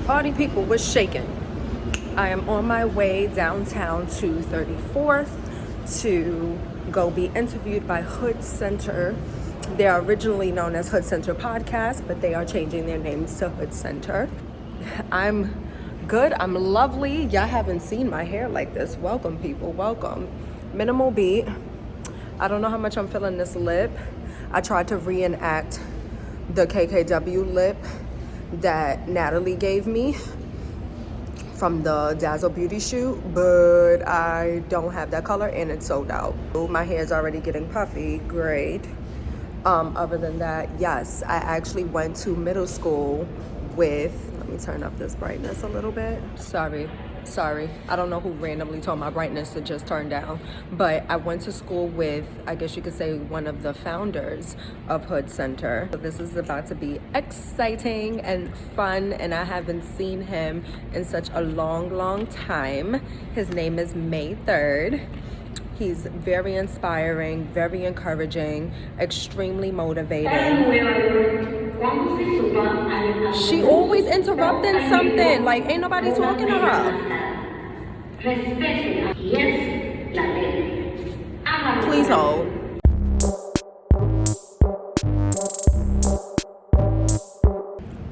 Party people, what's shaking? I am on my way downtown to 34th to go be interviewed by HoodCenter. They are originally known as HoodCenter Podcast, but they are changing their names to HoodCenter. I'm good. I'm lovely. Y'all haven't seen my hair like this. Welcome, people. Welcome. Minimal beat. I don't know how much I'm feeling this lip. I tried to reenact the KKW lip that Natalie gave me from the Dazzle Beauty shoot, but I don't have that color and it's sold out. My hair is already getting puffy. Great. Other than that, yes, I actually went to middle school with, let me turn up this brightness a little bit. Sorry. I don't know who randomly told my brightness to just turn down, but I went to school with, I guess you could say, one of the founders of HoodCenter. So this is about to be exciting and fun, and I haven't seen him in such a long time. His name is May 3rd. He's very inspiring, very encouraging, extremely motivating. She always interrupting something, like ain't nobody talking to her. Please hold.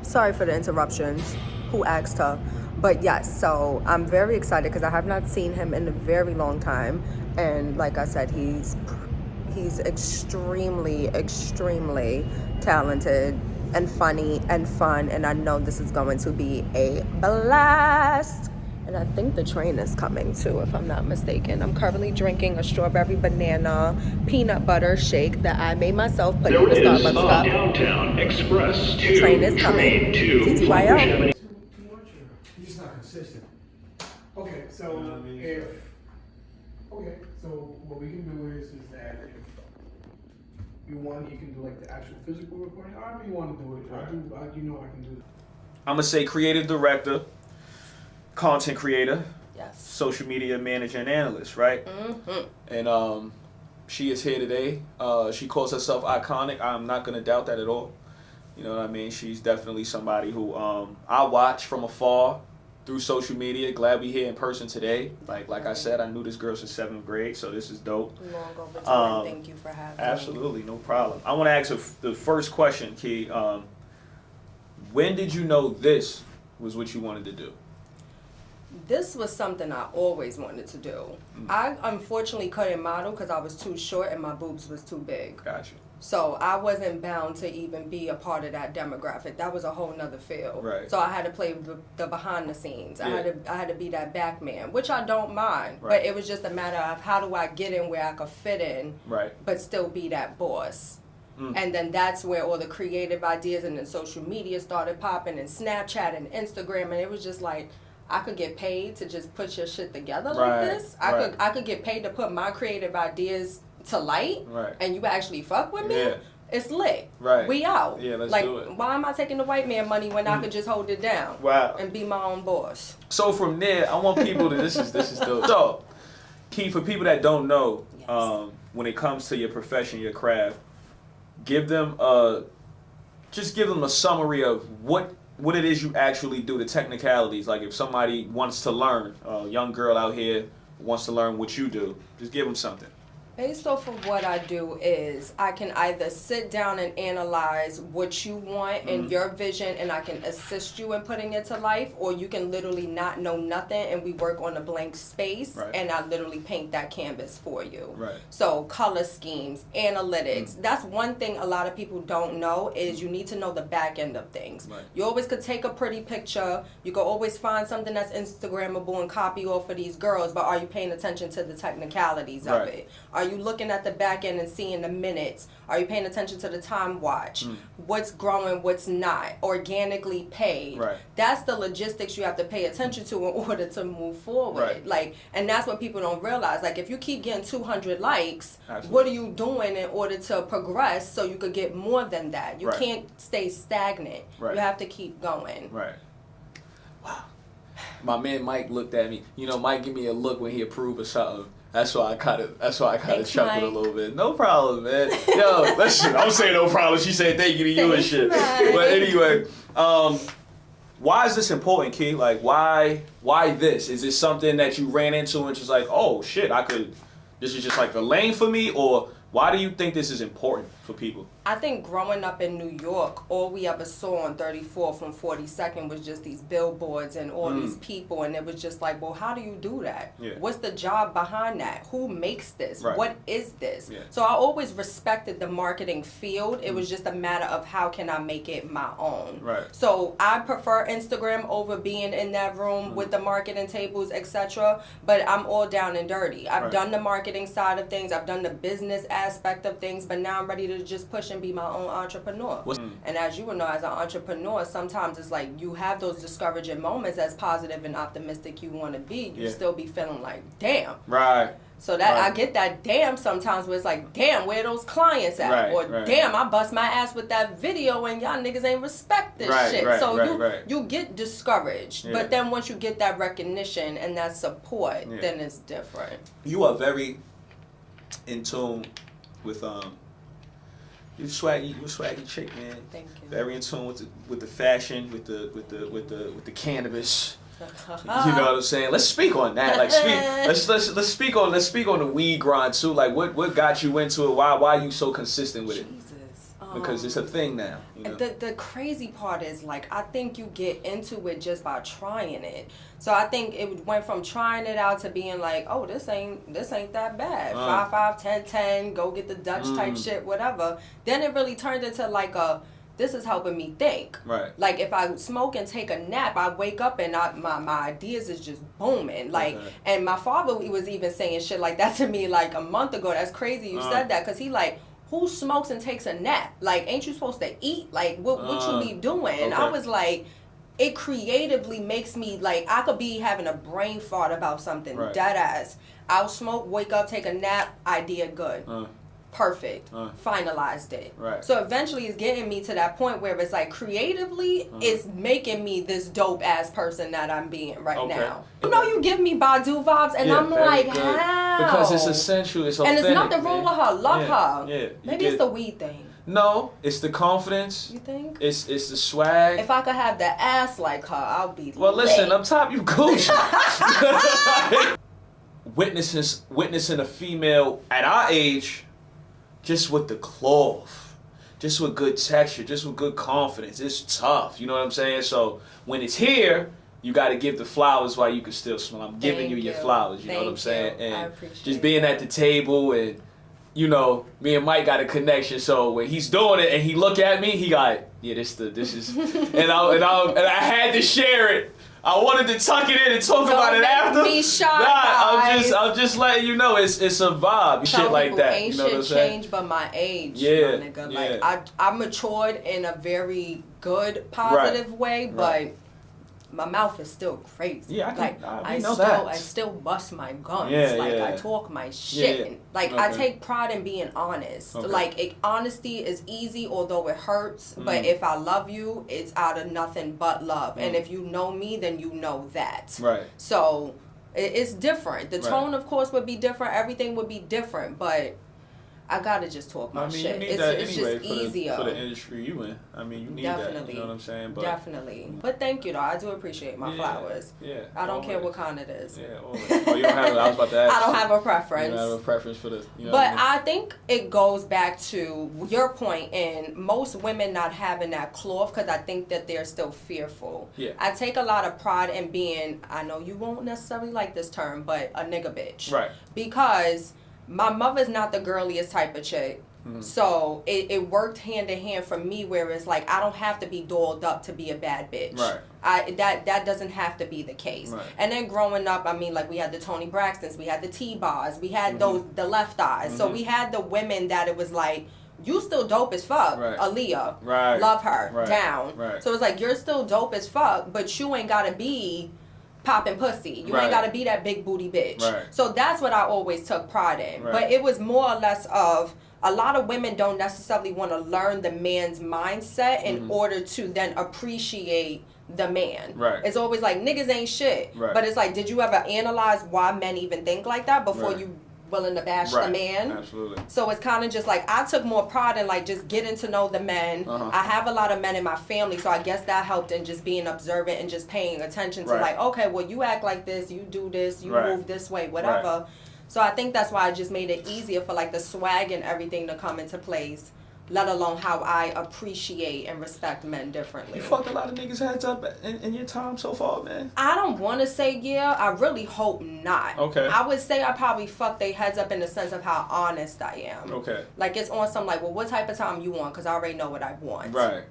Sorry for the interruptions. Who asked her? But yes, so I'm very excited because I have not seen him in a very long time. And like I said, he's extremely talented and funny and fun, and I know this is going to be a blast. And I think the train is coming too, if I'm not mistaken. I'm currently drinking a strawberry banana peanut butter shake that I made myself, put in the Starbucks cup. Downtown Express 2. The train is coming. TTYL. He's just not consistent. Okay, so what we can do is that if you want, you can do like the actual physical recording. However you want to do it. I can do it. I'm gonna say creative director, content creator, Yes. social media manager and analyst, right? Mm-hmm. And she is here today. She calls herself iconic. I'm not gonna doubt that at all. You know what I mean? She's definitely somebody who I watch from afar through social media. Glad we here in person today. Like I said, I knew this girl since 7th grade, so this is dope. Long overdue. Thank you for having me. Absolutely, no problem. I want to ask the first question, Key. When did you know this was what you wanted to do? This was something I always wanted to do. I unfortunately couldn't model because I was too short and my boobs was too big. Gotcha. So I wasn't bound to even be a part of that demographic. That was a whole nother field. Right. So I had to play the behind the scenes. Yeah. I had to be that back man, which I don't mind. Right. But it was just a matter of how do I get in where I could fit in, Right. but still be that boss. And then that's where all the creative ideas and then social media started popping, and Snapchat and Instagram, and it was just like, I could get paid to just put your shit together like this. I could get paid to put my creative ideas to light, and you actually fuck with me. Yeah. It's lit. Right. We out. Yeah, let's like, do it. Why am I taking the white man money when I could just hold it down? Wow. And be my own boss. So from there, I want people to this is dope. So, Key, for people that don't know, Yes. when it comes to your profession, your craft, give them just give them a summary of what it is you actually do, the technicalities. Like if somebody wants to learn, a young girl out here wants to learn what you do, just give them something. Based off of what I do is I can either sit down and analyze what you want and your vision, and I can assist you in putting it to life, or you can literally not know nothing and we work on a blank space, and I literally paint that canvas for you. Right. So color schemes, analytics, that's one thing a lot of people don't know is you need to know the back end of things. Right. You always could take a pretty picture, you could always find something that's Instagrammable and copy off of these girls, but are you paying attention to the technicalities of it? Are you looking at the back end and seeing the minutes? Are you paying attention to the time watch? What's growing, what's not? Organically paid. Right. That's the logistics you have to pay attention to in order to move forward. Right. Like, and that's what people don't realize. Like, if you keep getting 200 likes, Absolutely. what are you doing in order to progress so you could get more than that? You can't stay stagnant. Right. You have to keep going. Right. Wow. My man Mike looked at me. You know, Mike give me a look when he approved of something. That's why I kind of Thanks, chuckled a Mike. little bit. No problem, man. Yo, listen, I'm saying no problem. She said thank you to you and shit. Mike. But anyway, why is this important, Key? Like, why this? Is this something that you ran into and just like, oh shit, this is just like a lane for me, or why do you think this is important for people? I think growing up in New York, all we ever saw on 34th and 42nd was just these billboards and all these people, and it was just like, well, how do you do that? Yeah. What's the job behind that? Who makes this? Right. What is this? Yeah. So I always respected the marketing field. It was just a matter of how can I make it my own. Right. So I prefer Instagram over being in that room with the marketing tables, etc. But I'm all down and dirty. I've done the marketing side of things. I've done the business aspect of things, but now I'm ready to just push and be my own entrepreneur. And as you will know, as an entrepreneur, sometimes it's like you have those discouraging moments. As positive and optimistic you want to be, you still be feeling like, damn. Right. So that I get that damn sometimes where it's like, damn, where those clients at? Right, Or right. damn, I bust my ass with that video and y'all niggas ain't respect this Right, shit. right, So right, you get discouraged. Yeah. But then once you get that recognition and that support, then it's different. You are very in tune with you're a swaggy chick, man. Thank you. Very in tune with the fashion, with the cannabis. You know what I'm saying? Let's speak on that. Like, let's speak on the weed grind too. Like, what got you into it? Why are you so consistent with it? Jesus. Because it's a thing now. You know? The crazy part is, like, I think you get into it just by trying it. So I think it went from trying it out to being like, oh, this ain't that bad. 5, 10, 10, go get the Dutch type shit, whatever. Then it really turned into like this is helping me think. Right. Like, if I smoke and take a nap, I wake up and my ideas is just booming. Like, and my father, he was even saying shit like that to me like a month ago. That's crazy you said that, because he like, who smokes and takes a nap? Like, ain't you supposed to eat? Like, what you be doing? And I was like, it creatively makes me, like, I could be having a brain fart about something, dead ass. I'll smoke, wake up, take a nap, idea good. Perfect. Finalized it. Right. So eventually it's getting me to that point where it's like creatively it's making me this dope ass person that I'm being right now. You know, you give me Badu vibes and I'm like, good. how? Because it's essential, it's authentic. And it's nothing wrong with her. Love her. Yeah. Maybe it's the weed thing. No, it's the confidence. You think? It's the swag. If I could have the ass like her, I'll be Well, lit. listen, up top you Gucci. Witnessing a female at our age, just with the cloth, just with good texture, just with good confidence, it's tough. You know what I'm saying? So when it's here, you got to give the flowers while you can still smell. I'm giving you your flowers. You know what I'm saying? And I appreciate just being at the table, and you know, me and Mike got a connection. So when he's doing it and he look at me, he got, yeah, this is, and I had to share it. I wanted to tuck it in and talk about it after. Be shy, guys. I'm just letting you know it's a vibe, shit like that. Ain't you know what I'm shit saying? changed but my age, Yeah, my nigga. yeah. Like I matured in a very good, positive way, but my mouth is still crazy. Yeah, I still bust my guns. Yeah, I talk my shit. Yeah. And, like, I take pride in being honest. Like, honesty is easy, although it hurts. But if I love you, it's out of nothing but love. And if you know me, then you know that. Right. So it's different. The tone, of course, would be different. Everything would be different. But I gotta just talk my shit. You need it's that it's anyway just easier. for the industry you in. I mean, you need that. You know what I'm saying? But Definitely. But thank you, though. I do appreciate my flowers. Yeah. I don't care what kind it is. Yeah. Always. Oh, you don't have. I was about to ask. I don't have a preference. You don't have a preference for the. You know but what I mean? I think it goes back to your point in most women not having that cloth, because I think that they're still fearful. Yeah. I take a lot of pride in being, I know you won't necessarily like this term, but a nigga bitch. Right. Because my mother's not the girliest type of chick. So it worked hand in hand for me, where it's like I don't have to be dolled up to be a bad bitch. Right. That doesn't have to be the case. Right. And then growing up, I mean, like, we had the Toni Braxtons, we had the T-Bars, we had the Left Eyes. So we had the women that it was like, you still dope as fuck. Right. Aaliyah. Right. Love her. Right. Down. Right. So it's like, you're still dope as fuck, but you ain't gotta be popping pussy. You Right. ain't gotta be that big booty bitch. Right. So that's what I always took pride in. Right. But it was more or less of, a lot of women don't necessarily want to learn the man's mindset in order to then appreciate the man. Right. It's always like, niggas ain't shit. Right. But it's like, did you ever analyze why men even think like that before Right. you willing to bash the man. Absolutely. So it's kind of just like, I took more pride in like just getting to know the men. I have a lot of men in my family, so I guess that helped in just being observant and just paying attention to like, okay, well, you act like this, you do this, you move this way, whatever. So I think that's why I just made it easier for like the swag and everything to come into place, let alone how I appreciate and respect men differently. You fucked a lot of niggas' heads up in your time so far, man. I don't want to say yeah. I really hope not. Okay. I would say I probably fucked their heads up in the sense of how honest I am. Okay. Like it's on some like, well, what type of time you want? Because I already know what I want. Right.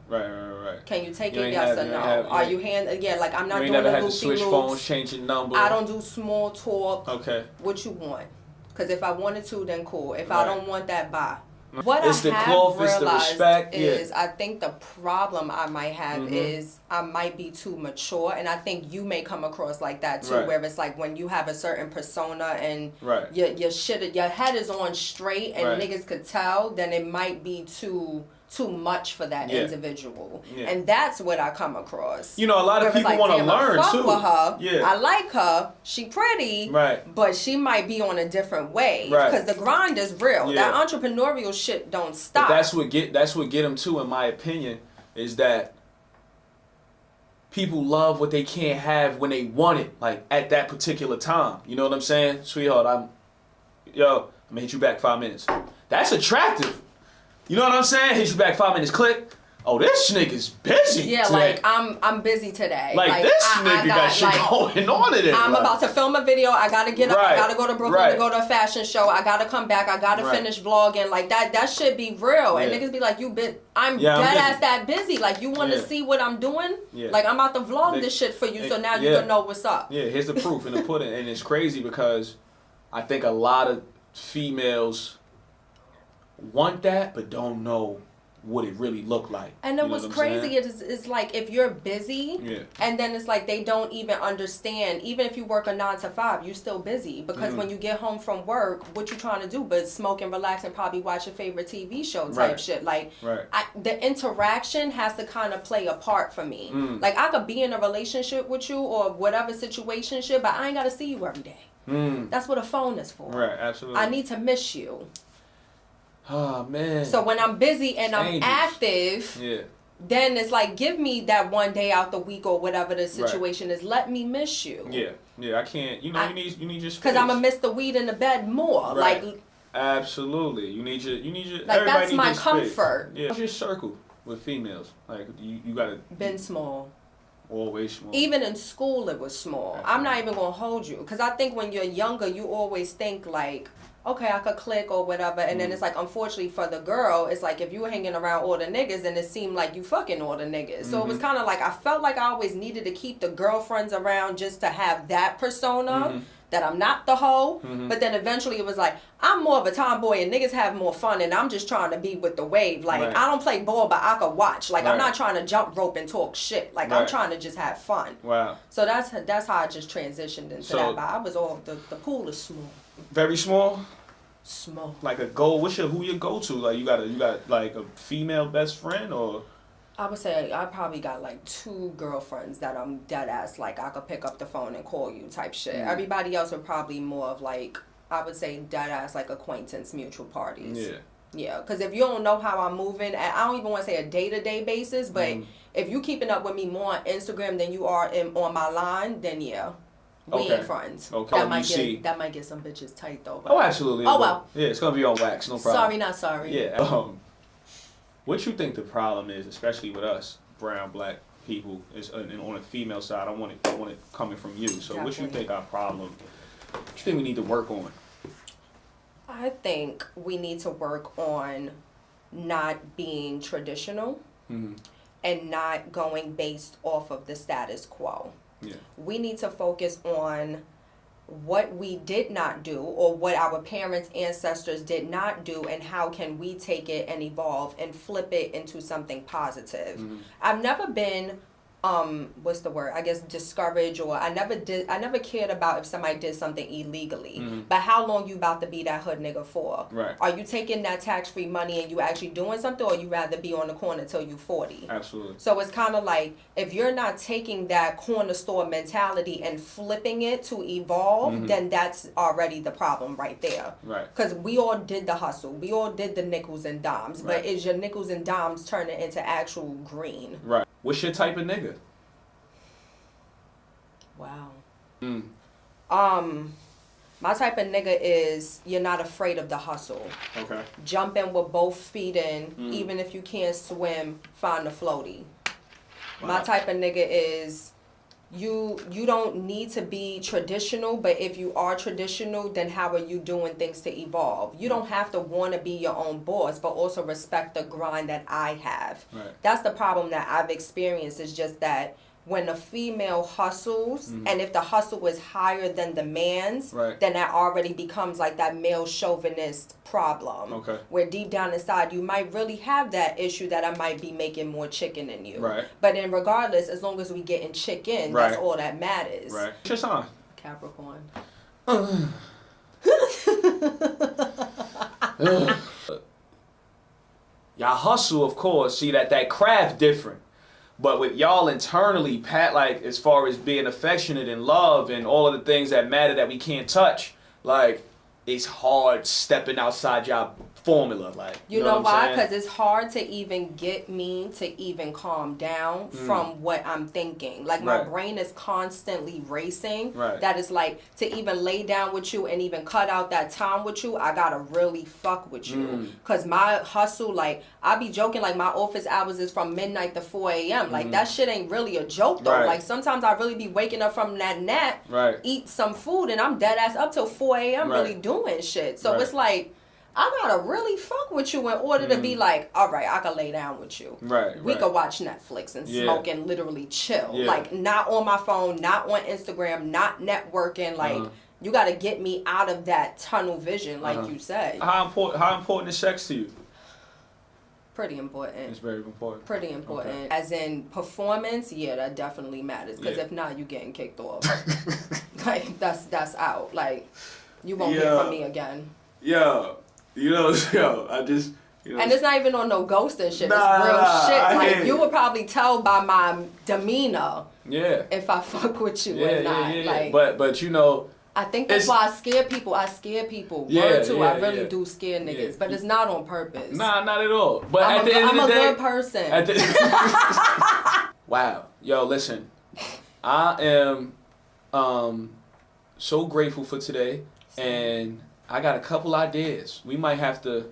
Can you take it, yes or no? Are you Yeah, like I'm not doing the never had to loopy switch loops. phones, change your number. I don't do small talk. Okay. What you want? Because if I wanted to, then cool. If I don't want that, bye. What it's I the have cloth, it's the realized respect. is I think the problem I might have is I might be too mature, and I think you may come across like that too, where it's like when you have a certain persona and your head is on straight and niggas could tell, then it might be too much for that individual. And that's what I come across. You know, a lot of people like, want to learn fuck too. With her. I like her. She pretty. But she might be on a different way. Because the grind is real. That entrepreneurial shit don't stop. But that's what get them too, in my opinion, is that people love what they can't have when they want it, like at that particular time. You know what I'm saying? Sweetheart, I'm gonna hit you back 5 minutes. That's attractive. You know what I'm saying? Hit you back 5 minutes, click. Oh, this nigga's busy. Yeah, today. like I'm busy today. Like this nigga got shit going on today. I'm about to film a video. I gotta get up. I gotta go to Brooklyn to go to a fashion show. I gotta come back. I gotta finish vlogging. Like that should be real. And niggas be like, I'm dead ass that busy. Like you want to see what I'm doing? Yeah. Like I'm about to vlog this shit for you, so now you can know what's up. Yeah, here's the proof in the pudding, and it's crazy because I think a lot of females want that, but don't know what it really looked like. And then what's crazy is like if you're busy, and then it's like they don't even understand. Even if you work a 9 to 5, you're still busy because when you get home from work, what you trying to do but smoke and relax and probably watch your favorite TV show type shit. Like the interaction has to kind of play a part for me. Like I could be in a relationship with you or whatever situation shit, but I ain't gotta see you every day. That's what a phone is for. Right, absolutely. I need to miss you. Oh man. So when I'm busy and I'm active, then it's like give me that one day out the week or whatever the situation is. Let me miss you. Yeah. I can't. You know, you need your space. Because I'm gonna miss the weed in the bed more. Right. Like absolutely. You need your. Like that's my comfort. Yeah. What's your circle with females? Like you gotta. Been small. Always small. Even in school, it was small. Absolutely. I'm not even gonna hold you because I think when you're younger, you always think like, okay, I could click or whatever. And then it's like, unfortunately for the girl, it's like if you were hanging around all the niggas, then it seemed like you fucking all the niggas. So it was kind of like, I felt like I always needed to keep the girlfriends around just to have that persona, that I'm not the hoe. But then eventually it was like, I'm more of a tomboy and niggas have more fun and I'm just trying to be with the wave. Like, I don't play ball, but I could watch. Like, I'm not trying to jump rope and talk shit. Like, I'm trying to just have fun. Wow. So that's how I just transitioned into that. But I was all, the pool is small. Very small? Small. Like a goal, who your go-to? Like you got like a female best friend or? I would say I probably got like 2 girlfriends that I'm dead ass like I could pick up the phone and call you type shit. Everybody else are probably more of like, I would say dead ass like acquaintance, mutual parties. Yeah, because if you don't know how I'm moving, I don't even want to say a day-to-day basis, but if you keeping up with me more on Instagram than you are on my line, then yeah. We ain't friends. Okay. That might get some bitches tight though. Oh, absolutely. Oh well. Yeah, it's gonna be on wax, no problem. Sorry, not sorry. Yeah. What you think the problem is, especially with us brown black people, is and on the female side? I want it coming from you. So, what you think our problem? What you think we need to work on? I think we need to work on not being traditional and not going based off of the status quo. Yeah. We need to focus on what we did not do or what our parents, ancestors did not do, and how can we take it and evolve and flip it into something positive. I've never been what's the word? I guess discouraged, or I never cared about if somebody did something illegally. But how long you about to be that hood nigga for? Right. Are you taking that tax-free money and you actually doing something, or you rather be on the corner till you 40? Absolutely. So it's kind of like, if you're not taking that corner store mentality and flipping it to evolve, then that's already the problem right there. Right. Because we all did the hustle. We all did the nickels and dimes. Right. But is your nickels and dimes turning into actual green? Right. What's your type of nigga? Wow. My type of nigga is, you're not afraid of the hustle. Okay. Jump in with both feet in, even if you can't swim, find the floaty. Wow. My type of nigga is, you don't need to be traditional, but if you are traditional, then how are you doing things to evolve? You don't have to want to be your own boss, but also respect the grind that I have. Right. That's the problem that I've experienced, is just that when a female hustles, and if the hustle is higher than the man's, Right. then that already becomes like that male chauvinist problem. Okay. Where deep down inside, you might really have that issue that I might be making more chicken than you. Right. But then regardless, as long as we getting chicken, Right. that's all that matters. Right. What's your sign? Capricorn. Y'all hustle, of course. See that craft different. But with y'all internally, Pat, like, as far as being affectionate and love and all of the things that matter that we can't touch, like, it's hard stepping outside y'all formula. Like, You know what why? I'm Because saying? it's hard to even get me to even calm down from what I'm thinking. Like, my Right. brain is constantly racing. Right. That is like, to even lay down with you and even cut out that time with you, I gotta really fuck with you. Because my hustle, like, I be joking, like, my office hours is from midnight to 4 a.m. Like, that shit ain't really a joke, though. Right. Like, sometimes I really be waking up from that nap, Right. eat some food, and I'm dead ass up till 4 a.m. Right. really doing shit. So Right. it's like, I gotta really fuck with you in order to be like, all right, I can lay down with you. Right, We right. could watch Netflix and Yeah. smoke and literally chill. Yeah. Like, not on my phone, not on Instagram, not networking. Like, you gotta get me out of that tunnel vision, like you said. How important is sex to you? Pretty important. It's very important. Pretty important. Okay. As in performance, yeah, that definitely matters. Because Yeah. if not, you getting kicked off. Like, that's out. Like, you won't hear Yeah. from me again. Yo, I just, And it's not even on no ghosting shit. Nah, It's real I shit. hear Like, you. you would probably tell by my demeanor yeah. if I fuck with you Yeah, or not. yeah. Like, But you know, I think that's it's- why I scare people. Yeah, Word too. I yeah, really yeah. do scare niggas. Yeah. But it's not on purpose. nah, not at all. But I'm at the end I'm of a the day, good person. at the- wow, yo, listen, I am so grateful for today, and I got a couple ideas. We might have to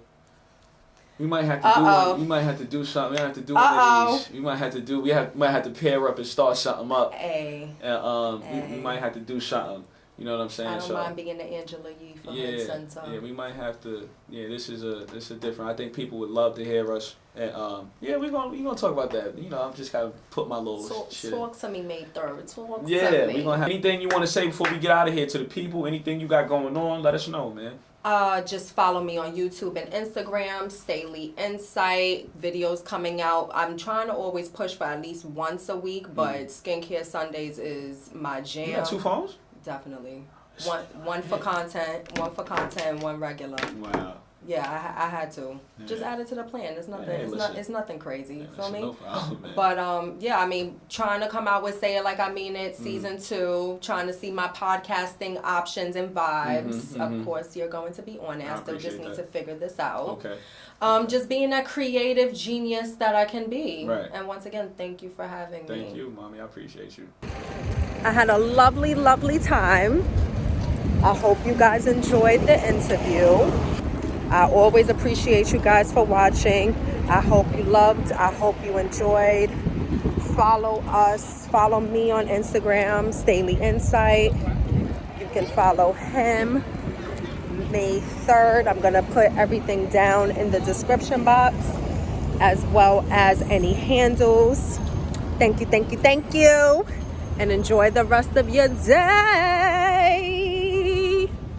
do one, we might have to do something. We have to do one of these. We might have to pair up and start something up. Hey. And we might have to do something. You know what I'm saying? I don't mind being the Angela Yee from HoodCenter. Yeah, we might have to. Yeah, this is a different. I think people would love to hear us. And yeah, we gonna talk about that. You know, I'm just gotta put my little shit. Talk to me, May 3rd. Talk Yeah, to me. we gonna have anything you want to say before we get out of here to the people. Anything you got going on, let us know, man. Just follow me on YouTube and Instagram, Staleyinsight, videos coming out. I'm trying to always push for at least once a week, but Skincare Sundays is my jam. You got 2 phones? Definitely. One for content, one regular. Wow. Yeah, I had to. Just Yeah. add it to the plan. It's nothing. Hey, listen. It's nothing crazy. Yeah, Feel listen, me? no problem, man. But yeah, I mean, trying to come out with Say It Like I Mean It season 2. Trying to see my podcasting options and vibes. Of course, you're going to be on it. I still just appreciate need that. to figure this out. Okay. Just being that creative genius that I can be. Right. And once again, thank you for having me. Thank you, mommy. I appreciate you. I had a lovely, lovely time. I hope you guys enjoyed the interview. I always appreciate you guys for watching. I hope you loved. I hope you enjoyed. Follow us. Follow me on Instagram, Staleyinsight. You can follow him. May 3rd. I'm going to put everything down in the description box, as well as any handles. Thank you. And enjoy the rest of your day.